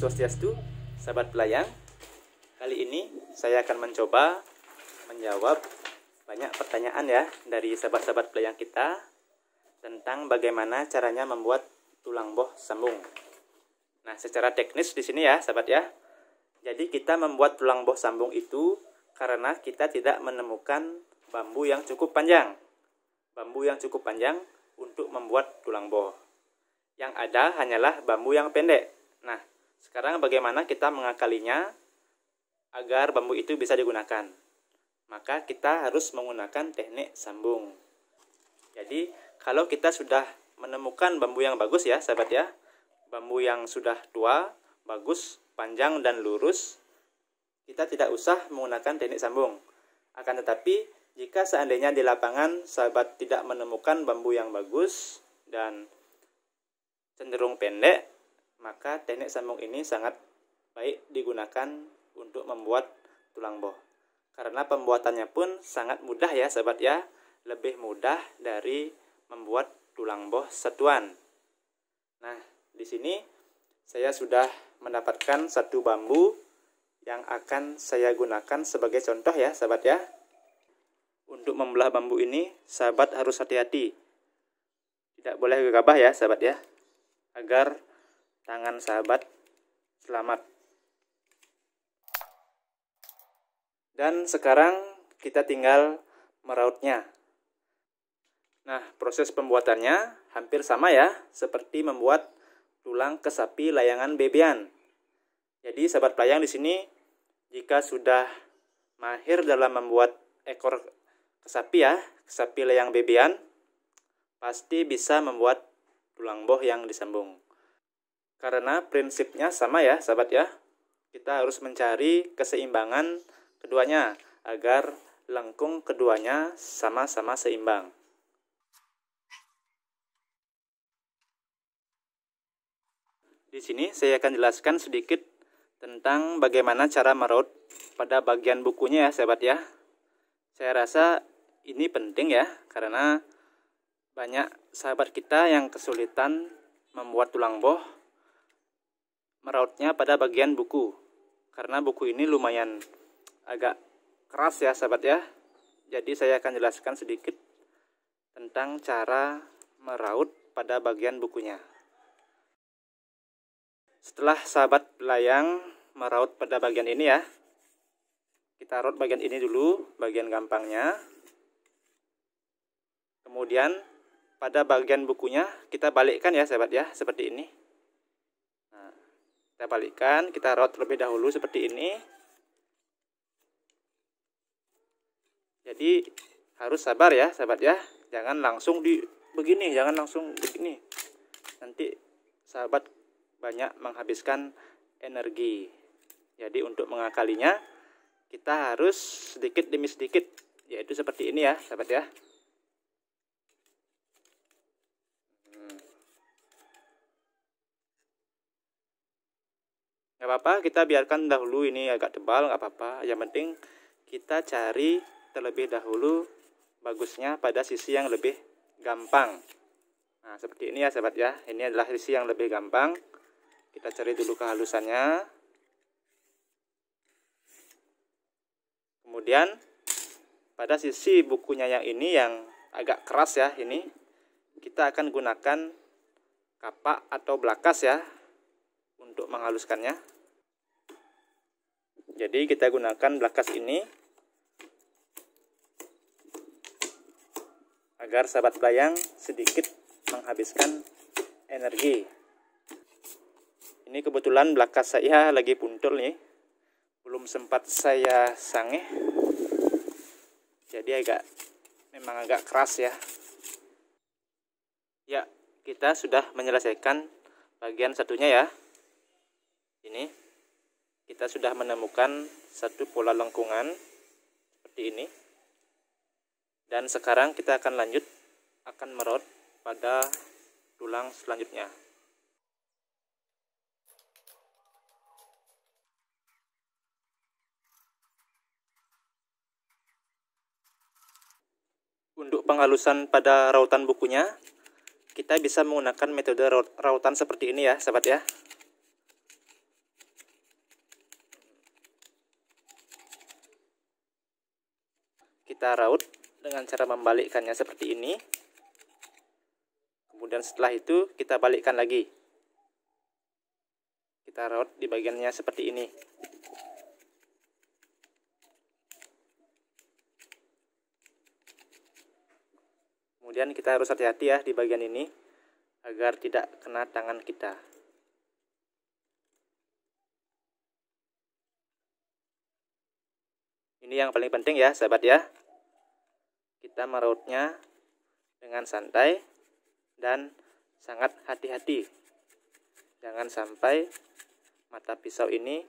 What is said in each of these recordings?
Swastiastu, sahabat pelayang. Kali ini saya akan mencoba menjawab banyak pertanyaan ya dari sahabat-sahabat pelayang kita tentang bagaimana caranya membuat tulang boh sambung. Nah, secara teknis di sini ya, sahabat ya. Jadi kita membuat tulang boh sambung itu karena kita tidak menemukan bambu yang cukup panjang. Bambu yang cukup panjang untuk membuat tulang boh. Yang ada hanyalah bambu yang pendek. Nah, sekarang bagaimana kita mengakalinya agar bambu itu bisa digunakan? Maka kita harus menggunakan teknik sambung. Jadi, kalau kita sudah menemukan bambu yang bagus ya, sahabat ya. Bambu yang sudah tua, bagus, panjang dan lurus, kita tidak usah menggunakan teknik sambung. Akan tetapi, jika seandainya di lapangan sahabat tidak menemukan bambu yang bagus dan cenderung pendek, maka teknik sambung ini sangat baik digunakan untuk membuat tulang boh. Karena pembuatannya pun sangat mudah ya sahabat ya. Lebih mudah dari membuat tulang boh satuan. Nah, di sini saya sudah mendapatkan satu bambu yang akan saya gunakan sebagai contoh ya sahabat ya. Untuk membelah bambu ini sahabat harus hati-hati. Tidak boleh gegabah ya sahabat ya. Agar tangan sahabat selamat. Dan sekarang kita tinggal merautnya. Nah, proses pembuatannya hampir sama ya, seperti membuat tulang kesapi layangan bebean. Jadi sahabat pelayang di sini, jika sudah mahir dalam membuat ekor kesapi ya, kesapi layang bebean, pasti bisa membuat tulang boh yang disambung. Karena prinsipnya sama ya sahabat ya. Kita harus mencari keseimbangan keduanya agar lengkung keduanya sama-sama seimbang. Di sini saya akan jelaskan sedikit tentang bagaimana cara meraut pada bagian bukunya ya sahabat ya. Saya rasa ini penting ya karena banyak sahabat kita yang kesulitan membuat tulang boh merautnya pada bagian buku. Karena buku ini lumayan agak keras ya sahabat ya. Jadi saya akan jelaskan sedikit tentang cara meraut pada bagian bukunya. Setelah sahabat pelayang meraut pada bagian ini ya, kita raut bagian ini dulu, bagian gampangnya. Kemudian pada bagian bukunya kita balikkan ya sahabat ya, seperti ini. Nah, kita balikkan, kita raut terlebih dahulu seperti ini. Jadi harus sabar ya sahabat ya, jangan langsung begini, jangan langsung begini. Nanti sahabat banyak menghabiskan energi. Jadi untuk mengakalinya kita harus sedikit demi sedikit, yaitu seperti ini ya sahabat ya. Gak apa-apa, kita biarkan dahulu ini agak tebal, gak apa-apa. Yang penting kita cari terlebih dahulu bagusnya pada sisi yang lebih gampang. Nah, seperti ini ya sahabat ya. Ini adalah sisi yang lebih gampang. Kita cari dulu kehalusannya. Kemudian pada sisi bukunya yang ini yang agak keras ya, ini kita akan gunakan kapak atau belakas ya untuk menghaluskannya. Jadi kita gunakan belakas ini agar sahabat pelayang sedikit menghabiskan energi. Ini kebetulan belakas saya lagi puntul nih, belum sempat saya sangeh, jadi memang agak keras ya. Ya, kita sudah menyelesaikan bagian satunya ya. Ini kita sudah menemukan satu pola lengkungan seperti ini. Dan sekarang kita akan meraut pada tulang selanjutnya. Untuk penghalusan pada rautan bukunya, kita bisa menggunakan metode rautan seperti ini ya sahabat ya. kita raut dengan cara membalikkannya seperti ini. Kemudian setelah itu kita balikkan lagi. Kita raut di bagiannya seperti ini. Kemudian kita harus hati-hati ya di bagian ini agar tidak kena tangan kita. Ini yang paling penting ya sahabat ya. Kita merautnya dengan santai dan sangat hati-hati. Jangan sampai mata pisau ini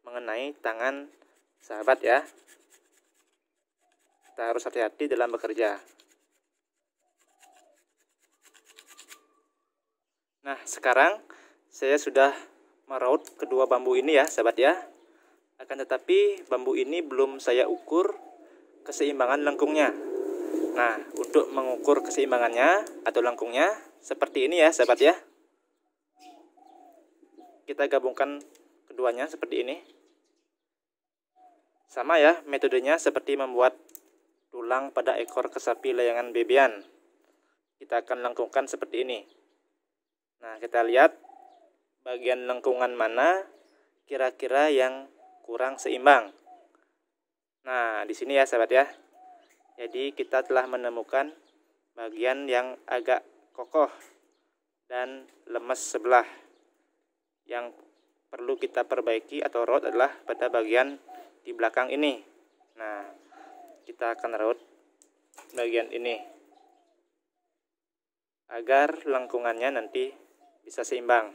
mengenai tangan sahabat ya. Kita harus hati-hati dalam bekerja. Nah, sekarang saya sudah meraut kedua bambu ini ya, sahabat ya. Akan tetapi bambu ini belum saya ukur keseimbangan lengkungnya. Nah, untuk mengukur keseimbangannya atau lengkungnya seperti ini ya, sahabat ya. Kita gabungkan keduanya seperti ini. Sama ya, metodenya seperti membuat tulang pada ekor kesapi layangan bebean. Kita akan lengkungkan seperti ini. Nah, kita lihat bagian lengkungan mana kira-kira yang kurang seimbang. Nah, di sini ya sahabat ya. Jadi kita telah menemukan bagian yang agak kokoh dan lemes sebelah. Yang perlu kita perbaiki atau raut adalah pada bagian di belakang ini. Nah, kita akan raut bagian ini agar lengkungannya nanti bisa seimbang.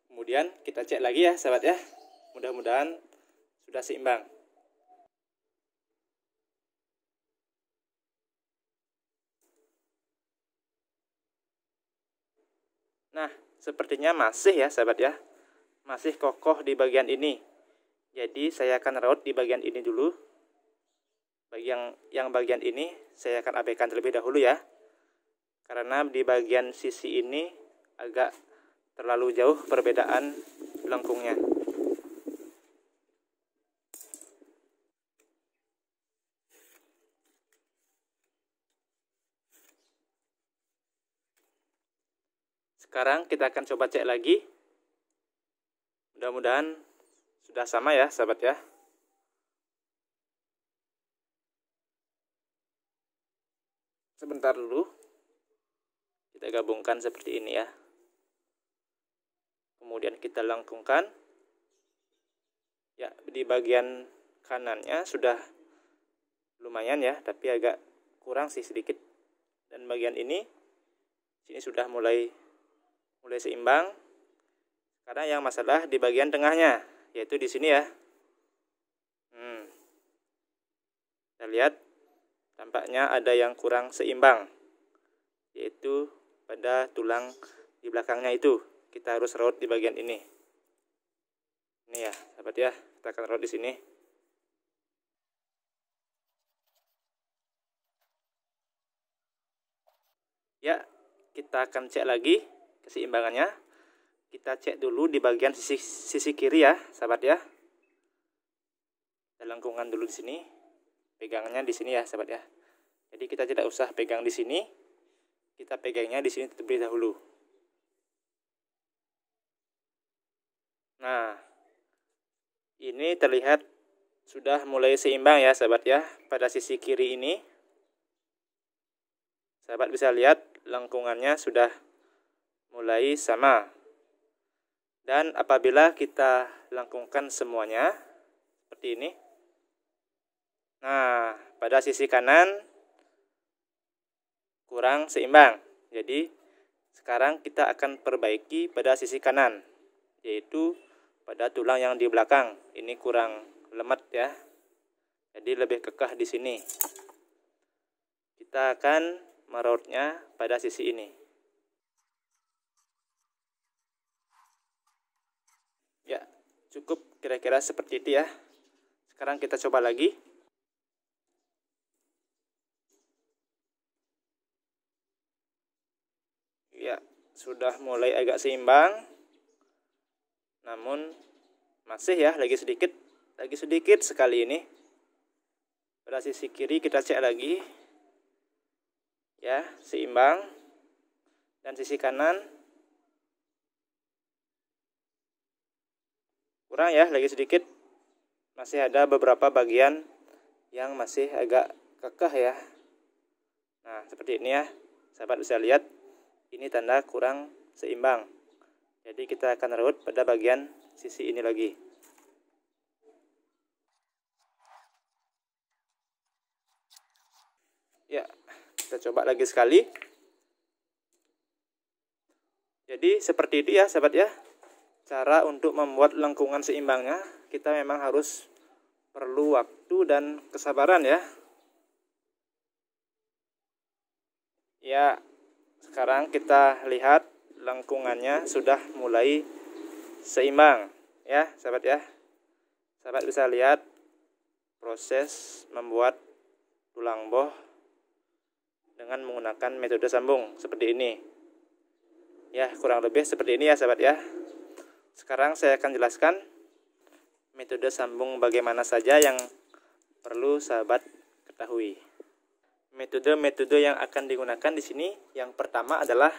Kemudian kita cek lagi ya sahabat ya. Mudah-mudahan sudah seimbang. Nah, sepertinya masih ya sahabat ya. Masih kokoh di bagian ini. Jadi saya akan raut di bagian ini dulu. Yang bagian ini saya akan abaikan terlebih dahulu ya. Karena di bagian sisi ini agak terlalu jauh perbedaan lengkungnya. Sekarang kita akan coba cek lagi. Mudah-mudahan sudah sama ya sahabat ya. Sebentar dulu. Kita gabungkan seperti ini ya. Kemudian kita lengkungkan. Ya, di bagian kanannya sudah lumayan ya, tapi agak kurang sih sedikit. Dan bagian ini sini sudah mulai seimbang. Karena yang masalah di bagian tengahnya, yaitu di sini ya. Kita lihat tampaknya ada yang kurang seimbang, yaitu pada tulang di belakangnya itu. Kita harus raut di bagian ini. Ini ya, sahabat ya. Kita akan raut di sini. Ya, kita akan cek lagi keseimbangannya. Kita cek dulu di bagian sisi kiri ya, sahabat ya. Kita lengkungan dulu di sini. Pegangannya di sini ya, sahabat ya. Jadi kita tidak usah pegang di sini. Kita pegangnya di sini terlebih dahulu. Nah, ini terlihat sudah mulai seimbang ya sahabat ya. Pada sisi kiri ini sahabat bisa lihat lengkungannya sudah mulai sama. Dan apabila kita lengkungkan semuanya seperti ini. Nah, pada sisi kanan kurang seimbang. Jadi sekarang kita akan perbaiki pada sisi kanan, yaitu pada tulang yang di belakang. Ini kurang lemat ya. Jadi lebih kekeh di sini. Kita akan merautnya pada sisi ini. Ya, cukup kira-kira seperti itu ya. Sekarang kita coba lagi. Ya, sudah mulai agak seimbang. Namun masih ya lagi sedikit lagi sedikit sekali ini. Pada sisi kiri kita cek lagi ya, seimbang. Dan sisi kanan kurang ya, lagi sedikit. Masih ada beberapa bagian yang masih agak kekeh ya. Nah, seperti ini ya, sahabat bisa lihat ini tanda kurang seimbang. Jadi kita akan raut pada bagian sisi ini lagi. Ya, kita coba lagi sekali. Jadi seperti itu ya sahabat ya. Cara untuk membuat lengkungan seimbangnya, kita memang harus perlu waktu dan kesabaran ya. Ya, sekarang kita lihat lengkungannya sudah mulai seimbang ya sahabat ya. Sahabat bisa lihat proses membuat tulang boh dengan menggunakan metode sambung seperti ini. Ya, kurang lebih seperti ini ya sahabat ya. Sekarang saya akan jelaskan metode sambung bagaimana saja yang perlu sahabat ketahui. Metode-metode yang akan digunakan di sini yang pertama adalah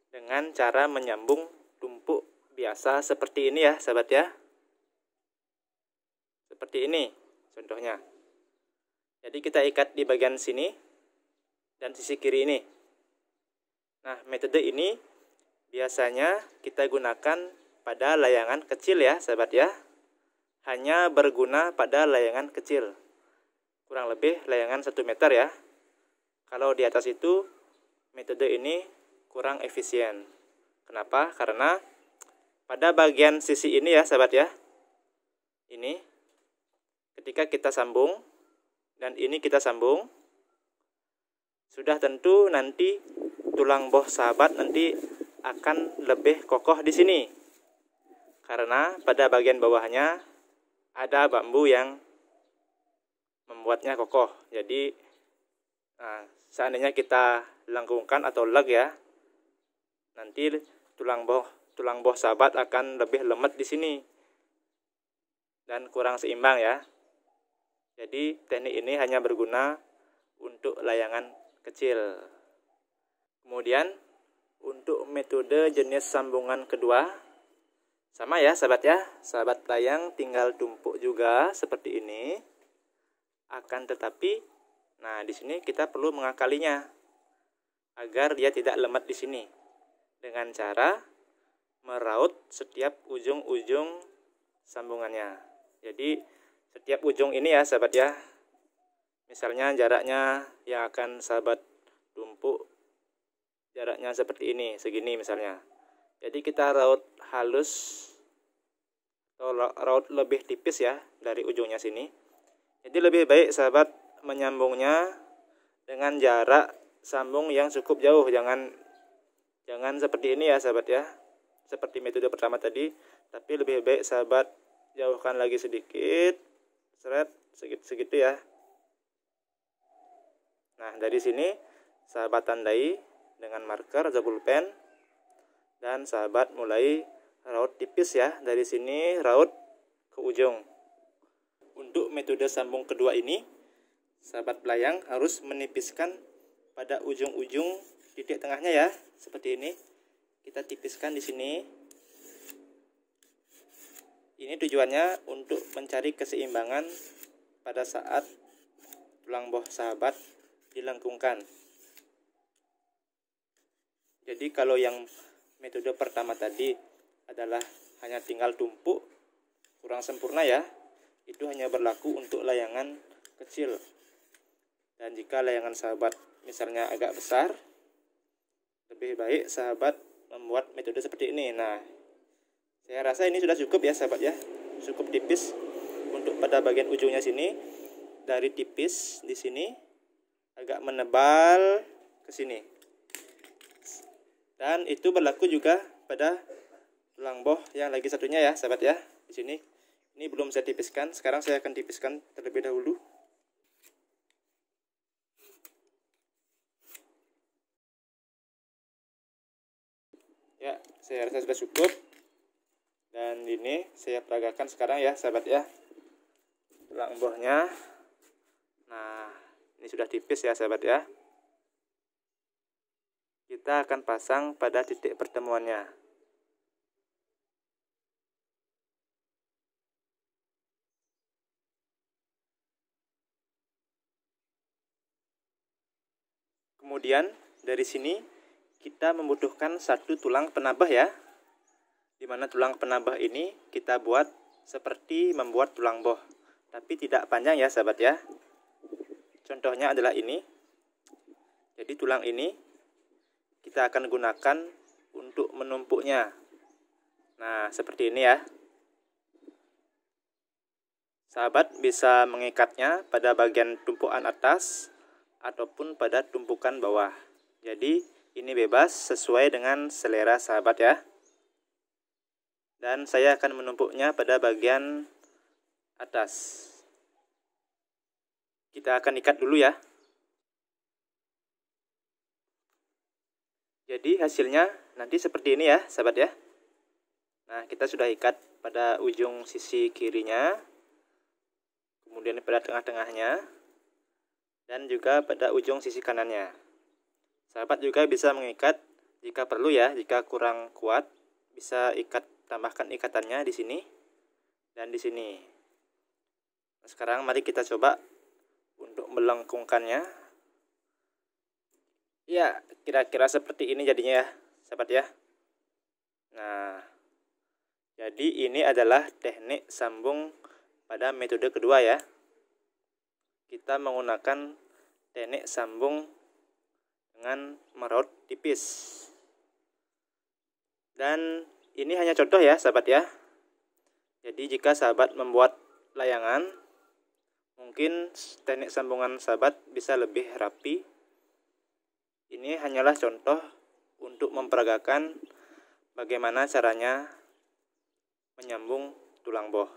dengan cara menyambung tumpuk biasa seperti ini ya sahabat ya. Seperti ini contohnya. Jadi kita ikat di bagian sini dan sisi kiri ini. Nah, metode ini biasanya kita gunakan pada layangan kecil ya sahabat ya. Hanya berguna pada layangan kecil. Kurang lebih layangan 1 meter ya. Kalau di atas itu metode ini kurang efisien. Kenapa? Karena pada bagian sisi ini ya sahabat ya. Ini ketika kita sambung dan ini kita sambung, sudah tentu nanti tulang boh sahabat nanti akan lebih kokoh di sini. Karena pada bagian bawahnya ada bambu yang membuatnya kokoh. Jadi seandainya kita lengkungkan atau leg ya, nanti tulang boh sahabat akan lebih lemot di sini dan kurang seimbang ya. Jadi teknik ini hanya berguna untuk layangan kecil. Kemudian untuk metode jenis sambungan kedua sama ya sahabat ya. Sahabat pelayang tinggal tumpuk juga seperti ini. Akan tetapi nah di sini kita perlu mengakalinya agar dia tidak lemot di sini dengan cara meraut setiap ujung-ujung sambungannya. Jadi setiap ujung ini ya sahabat ya. Misalnya jaraknya yang akan sahabat tumpuk jaraknya seperti ini, segini misalnya. Jadi kita raut halus atau raut lebih tipis ya dari ujungnya sini. Jadi lebih baik sahabat menyambungnya dengan jarak sambung yang cukup jauh. Jangan seperti ini ya sahabat ya. Seperti metode pertama tadi, tapi lebih baik sahabat jauhkan lagi sedikit. Seret segitu ya. Nah, dari sini sahabat tandai dengan marker atau pulpen dan sahabat mulai raut tipis ya. Dari sini raut ke ujung. Untuk metode sambung kedua ini, sahabat pelayang harus menipiskan pada ujung-ujung titik tengahnya ya, seperti ini. Kita tipiskan di sini. Ini tujuannya untuk mencari keseimbangan pada saat tulang boh sahabat dilengkungkan. Jadi kalau yang metode pertama tadi adalah hanya tinggal tumpuk, kurang sempurna ya. Itu hanya berlaku untuk layangan kecil. Dan jika layangan sahabat misalnya agak besar, lebih baik sahabat membuat metode seperti ini. Nah, saya rasa ini sudah cukup ya sahabat ya. Cukup tipis untuk pada bagian ujungnya sini. Dari tipis di sini agak menebal ke sini. Dan itu berlaku juga pada tulang boh yang lagi satunya ya sahabat ya. Di sini ini belum saya tipiskan. Sekarang saya akan tipiskan terlebih dahulu. Ya, saya rasa sudah cukup. Dan ini saya peragakan sekarang ya sahabat ya. tulang bohnya. Nah, ini sudah tipis ya sahabat ya. Kita akan pasang pada titik pertemuannya. Kemudian dari sini kita membutuhkan satu tulang penambah ya. Dimana tulang penambah ini kita buat seperti membuat tulang boh, tapi tidak panjang ya sahabat ya. Contohnya adalah ini. Jadi tulang ini kita akan gunakan untuk menumpuknya. Nah, seperti ini ya. Sahabat bisa mengikatnya pada bagian tumpukan atas ataupun pada tumpukan bawah. Jadi ini bebas sesuai dengan selera sahabat ya. Dan saya akan menumpuknya pada bagian atas. Kita akan ikat dulu ya. Jadi hasilnya nanti seperti ini ya sahabat ya. Nah, kita sudah ikat pada ujung sisi kirinya, kemudian pada tengah-tengahnya, dan juga pada ujung sisi kanannya. Sahabat juga bisa mengikat jika perlu ya. Jika kurang kuat bisa tambahkan ikatannya di sini dan di sini. Nah, sekarang mari kita coba untuk melengkungkannya. Ya, kira-kira seperti ini jadinya ya sahabat ya. Nah, jadi ini adalah teknik sambung pada metode kedua ya. Kita menggunakan teknik sambung dengan meraut tipis. Dan ini hanya contoh ya sahabat ya. Jadi jika sahabat membuat layangan, mungkin teknik sambungan sahabat bisa lebih rapi. Ini hanyalah contoh untuk memperagakan bagaimana caranya menyambung tulang boh.